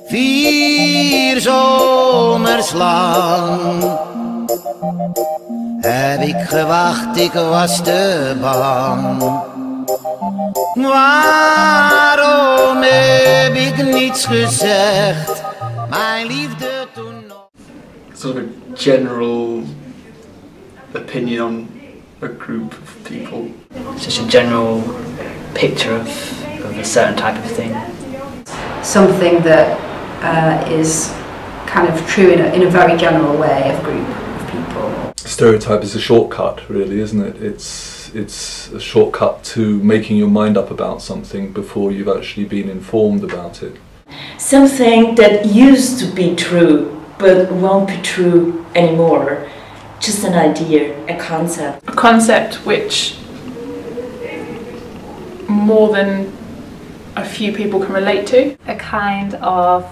Vier zomers lang heb ik gewacht, ik was te bang. Waarom heb ik niets gezegd, mijn liefde toen nog? Sort of a general opinion on a group of people. It's just a general picture of a certain type of thing. Something that is kind of true in a very general way of a group of people. Stereotype is a shortcut, really, isn't it? It's a shortcut to making your mind up about something before you've actually been informed about it. Something that used to be true but won't be true anymore. Just an idea, a concept. A concept which more than a few people can relate to. A kind of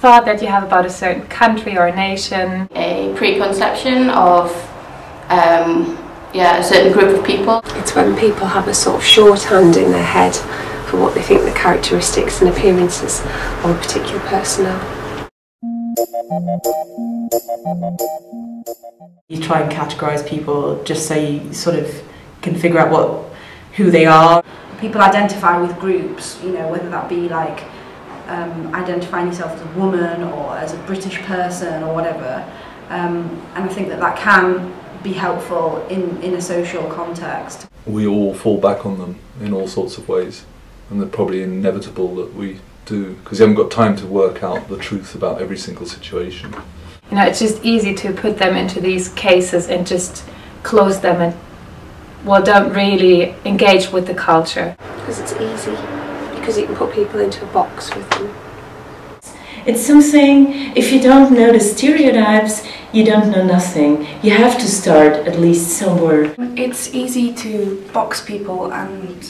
thought that you have about a certain country or a nation. A preconception of a certain group of people. It's when people have a sort of shorthand in their head for what they think the characteristics and appearances of a particular person are. You try and categorise people just so you sort of can figure out who they are. People identify with groups, you know, whether that be like identifying yourself as a woman or as a British person or whatever. And I think that can be helpful in a social context. We all fall back on them in all sorts of ways, and they're probably inevitable that we do, because you haven't got time to work out the truth about every single situation. You know, it's just easy to put them into these cases and just close them and, well, don't really engage with the culture. Because it's easy, because you can put people into a box with them. It's something, if you don't know the stereotypes, you don't know nothing. You have to start at least somewhere. It's easy to box people, and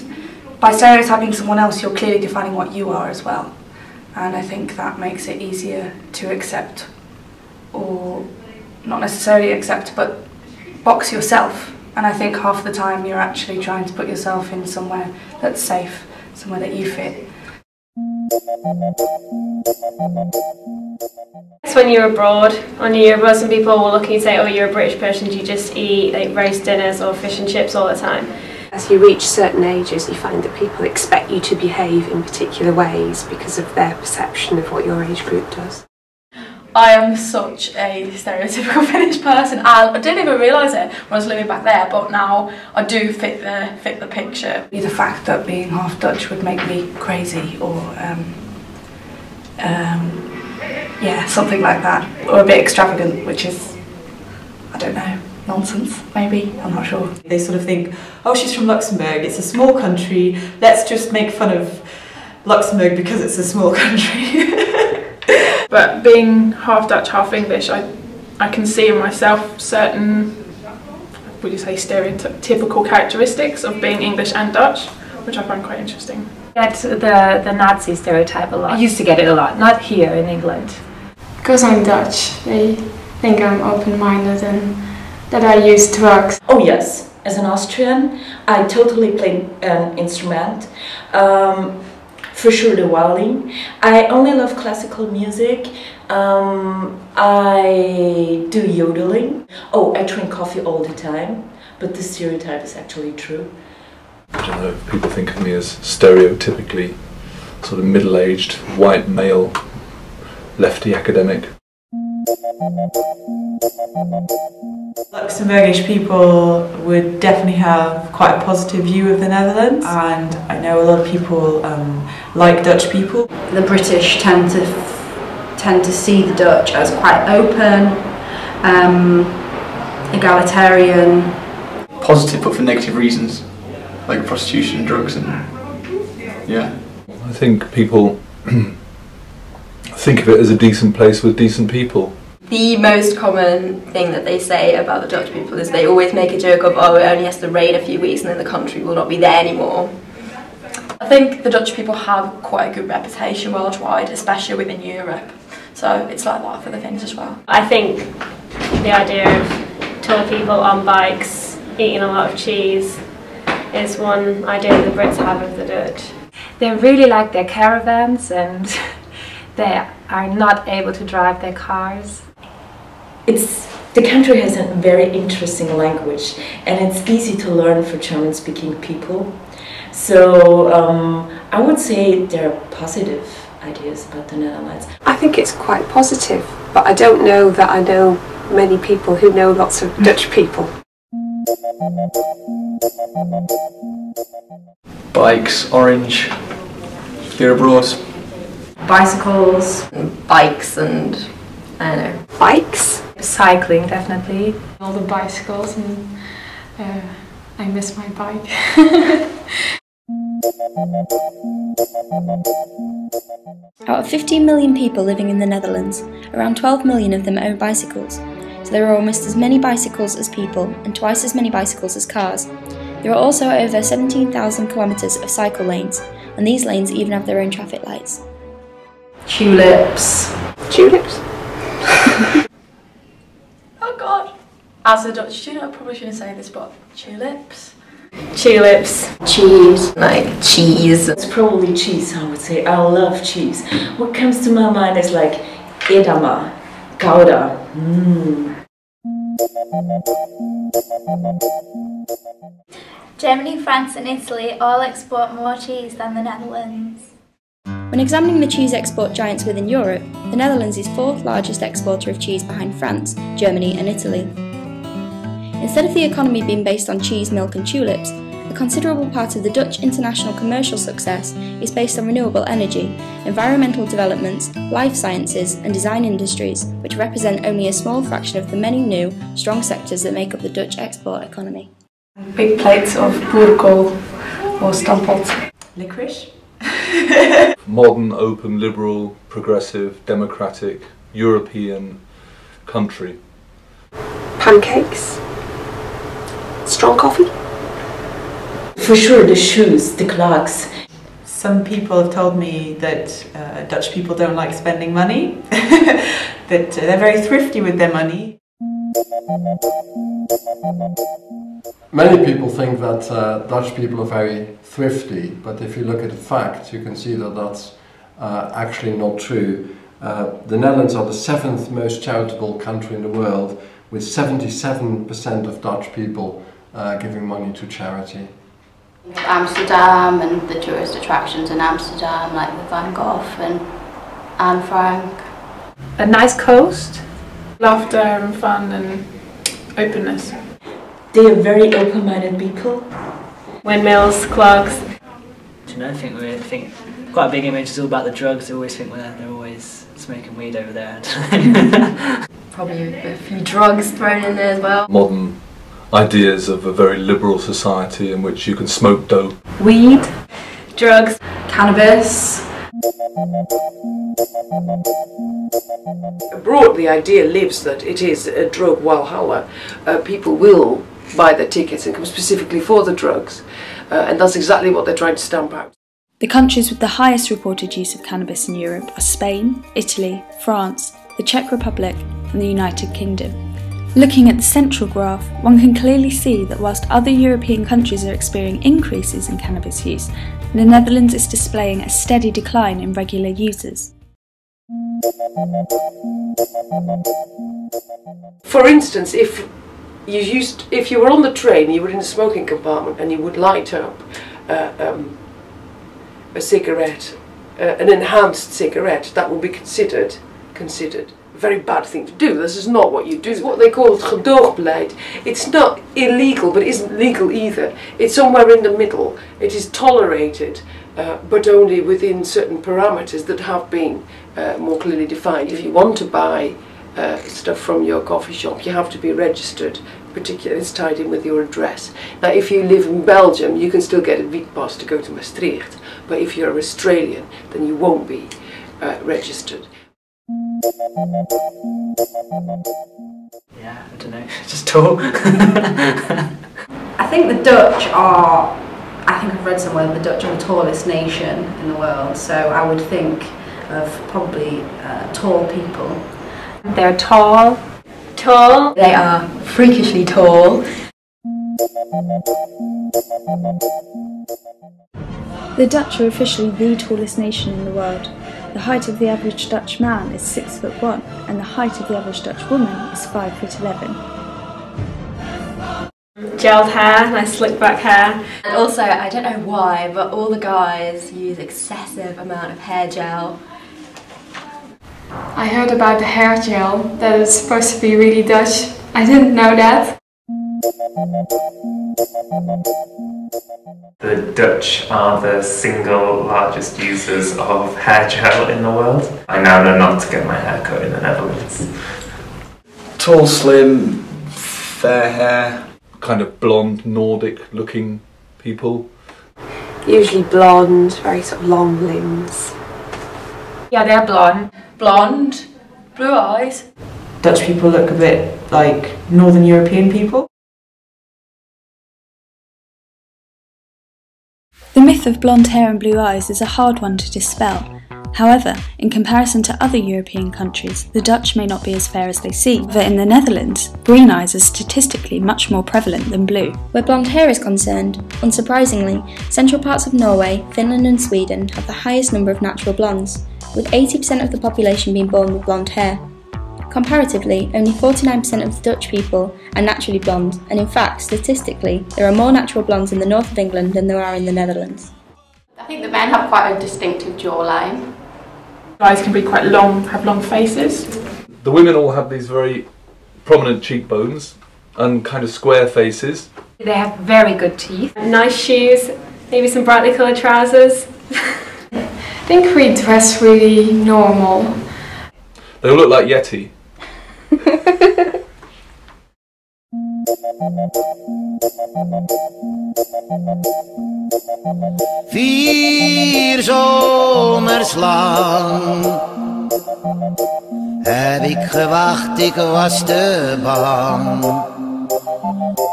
by stereotyping someone else, you're clearly defining what you are as well. And I think that makes it easier to accept, or not necessarily accept, but box yourself. And I think half the time you're actually trying to put yourself in somewhere that's safe, somewhere that you fit. It's when you're abroad on your year abroad, some people will look at you and say, oh, you're a British person, do you just eat like roast dinners or fish and chips all the time? As you reach certain ages, you find that people expect you to behave in particular ways because of their perception of what your age group does. I am such a stereotypical Finnish person, and I didn't even realise it when I was living back there, but now I do fit the picture. The fact that being half Dutch would make me crazy, or yeah, something like that, or a bit extravagant, which is, I don't know, nonsense maybe, I'm not sure. They sort of think, oh, she's from Luxembourg, it's a small country, let's just make fun of Luxembourg because it's a small country. But being half Dutch, half English, I can see in myself certain, would you say, stereotypical characteristics of being English and Dutch, which I find quite interesting. I get the Nazi stereotype a lot. I used to get it a lot, not here in England. Because I'm Dutch, they think I'm open-minded and that I use drugs. Oh yes, as an Austrian, I totally play an instrument. For sure the violin. I only love classical music. I do yodeling. Oh, I drink coffee all the time, but the stereotype is actually true. I don't know, people think of me as stereotypically sort of middle-aged, white male, lefty academic. Luxembourgish people would definitely have quite a positive view of the Netherlands, and I know a lot of people like Dutch people. The British tend to see the Dutch as quite open, egalitarian. Positive but for negative reasons, like prostitution, drugs, and yeah. I think people think of it as a decent place with decent people. The most common thing that they say about the Dutch people is they always make a joke of, oh, it only has to rain a few weeks and then the country will not be there anymore. I think the Dutch people have quite a good reputation worldwide, especially within Europe. So it's like that for the Finns as well. I think the idea of tall people on bikes, eating a lot of cheese, is one idea the Brits have of the Dutch. They really like their caravans and they are not able to drive their cars. The country has a very interesting language and it's easy to learn for German-speaking people. So I would say there are positive ideas about the Netherlands. I think it's quite positive, but I don't know that I know many people who know lots of Dutch people. Bikes, orange, here abroad. Bicycles. Bikes and, I don't know. Bikes? Cycling, definitely. All the bicycles, and I miss my bike. Out of 15 million people living in the Netherlands, around 12 million of them own bicycles. So there are almost as many bicycles as people and twice as many bicycles as cars. There are also over 17,000 kilometres of cycle lanes, and these lanes even have their own traffic lights. Tulips. Tulips? Oh God! As a Dutch student, I probably shouldn't say this, but tulips. Tulips. Cheese. Like cheese. It's probably cheese, I would say. I love cheese. What comes to my mind is like edama, gouda. Germany, France and Italy all export more cheese than the Netherlands. When examining the cheese export giants within Europe, the Netherlands is fourth largest exporter of cheese behind France, Germany and Italy. Instead of the economy being based on cheese, milk and tulips, a considerable part of the Dutch international commercial success is based on renewable energy, environmental developments, life sciences and design industries, which represent only a small fraction of the many new, strong sectors that make up the Dutch export economy. Big plates of boerenkool or stamppot. Licorice. Modern, open, liberal, progressive, democratic, European country. Pancakes. Strong coffee. For sure, the shoes, the clogs. Some people have told me that Dutch people don't like spending money, that they're very thrifty with their money. Many people think that Dutch people are very thrifty, but if you look at the facts, you can see that that's actually not true. The Netherlands are the 7th most charitable country in the world, with 77% of Dutch people giving money to charity. Amsterdam and the tourist attractions in Amsterdam, like the Van Gogh and Anne Frank. A nice coast. Laughter and fun and openness. They are very open-minded people. Windmills, clogs. Do you know, I think quite a big image is all about the drugs. They always think they're always smoking weed over there. Probably a few drugs thrown in there as well. Modern ideas of a very liberal society in which you can smoke dope. Weed. Drugs. Cannabis. Abroad, the idea lives that it is a drug Valhalla. People will buy their tickets and come specifically for the drugs, and that's exactly what they're trying to stamp out. The countries with the highest reported use of cannabis in Europe are Spain, Italy, France, the Czech Republic and the United Kingdom. Looking at the central graph, one can clearly see that whilst other European countries are experiencing increases in cannabis use, the Netherlands is displaying a steady decline in regular users. For instance, if you were on the train, you were in a smoking compartment and you would light up a cigarette, an enhanced cigarette, that would be considered a very bad thing to do. This is not what you do. It's what they call het gedoogbeleid. It's not illegal, but it isn't legal either. It's somewhere in the middle. It is tolerated, but only within certain parameters that have been more clearly defined. If you want to buy stuff from your coffee shop, you have to be registered, particularly it's tied in with your address. Now if you live in Belgium, you can still get a wietpas to go to Maastricht, but if you're Australian, then you won't be registered. Yeah, I don't know, just talk. I think the Dutch are, I think I've read somewhere that the Dutch are the tallest nation in the world, so I would think of probably tall people. They're tall. They are freakishly tall. The Dutch are officially the tallest nation in the world. The height of the average Dutch man is 6'1", and the height of the average Dutch woman is 5'11". Gelled hair, nice slick back hair. And also, I don't know why, but all the guys use excessive amount of hair gel. I heard about the hair gel, that it's supposed to be really Dutch. I didn't know that. The Dutch are the single largest users of hair gel in the world. I now know not to get my hair cut in the Netherlands. Tall, slim, fair hair. Kind of blonde, Nordic looking people. Usually blonde, very sort of long limbs. Yeah, they're blonde. Blonde, blue eyes. Dutch people look a bit like Northern European people. The myth of blonde hair and blue eyes is a hard one to dispel. However, in comparison to other European countries, the Dutch may not be as fair as they seem, but in the Netherlands, green eyes are statistically much more prevalent than blue. Where blonde hair is concerned, unsurprisingly, central parts of Norway, Finland and Sweden have the highest number of natural blondes, with 80% of the population being born with blonde hair. Comparatively, only 49% of the Dutch people are naturally blonde, and in fact, statistically, there are more natural blondes in the north of England than there are in the Netherlands. I think the men have quite a distinctive jawline. Guys can be quite long, have long faces. The women all have these very prominent cheekbones and kind of square faces. They have very good teeth. Nice shoes, maybe some brightly coloured trousers. I think we dress really normal. They all look like Yeti. Vier zomers lang heb ik gewacht, ik was te bang.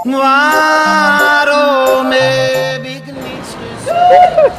Waarom heb ik niets gezegd?